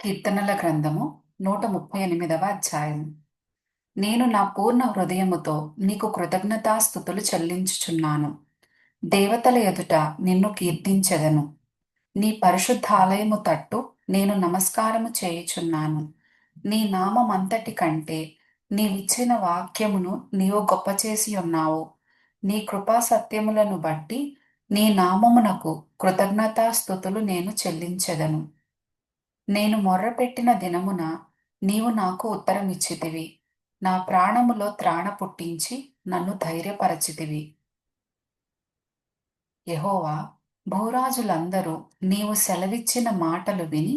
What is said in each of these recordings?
కీర్తనల గ్రంథము 138వ అధ్యాయము. నేను నా పూర్ణ హృదయముతో నీకు కృతజ్ఞతాస్థుతులు చెల్లించుచున్నాను. దేవతల ఎదుట నిన్ను కీర్తించెదను. నీ పరిశుద్ధాలయము తట్టు నేను నమస్కారము చేయుచున్నాను. నీ నామమంతటి కంటే నీవిచ్చిన వాక్యమును నీవు గొప్ప చేసి ఉన్నావు. నీ కృపా సత్యములను బట్టి నీ నామమునకు కృతజ్ఞతాస్థుతులు నేను చెల్లించెదను. నేను మొర్రపెట్టిన దినమున నీవు నాకు ఉత్తరమిచ్చితివి. నా ప్రాణములో త్రాణ పుట్టించి నన్ను ధైర్యపరచితివి. యెహోవా, భూరాజులందరూ నీవు సెలవిచ్చిన మాటలు విని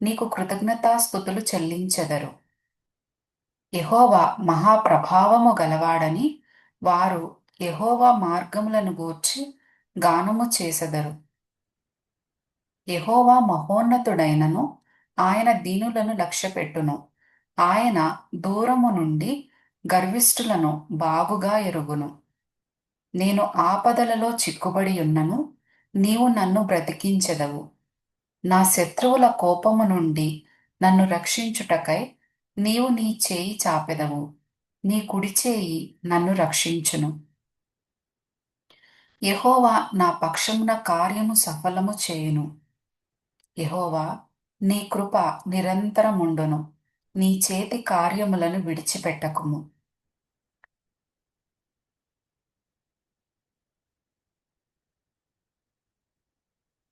నీకు కృతజ్ఞతాస్థుతులు చెల్లించెదరు. యెహోవా మహాప్రభావము గలవాడని వారు యెహోవా మార్గములను గూర్చి గానము చేసెదరు. యెహోవా మహోన్నతుడైనను ఆయన దీనులను లక్ష్యపెట్టును. ఆయన దూరము నుండి గర్విష్ఠులను బాగుగా ఎరుగును. నేను ఆపదలలో చిక్కుబడి ఉన్నను, నీవు నన్ను బ్రతికించెదవు. నా శత్రువుల కోపము నుండి నన్ను రక్షించుటకై నీవు నీ చేయి చాపెదవు. నీ కుడి చేయి నన్ను రక్షించును. యెహోవా నా పక్షమున కార్యము సఫలము చేయును. యెహోవా, నీ కృప నిరంతరముండును. నీ చేతి కార్యములను విడిచిపెట్టకుము.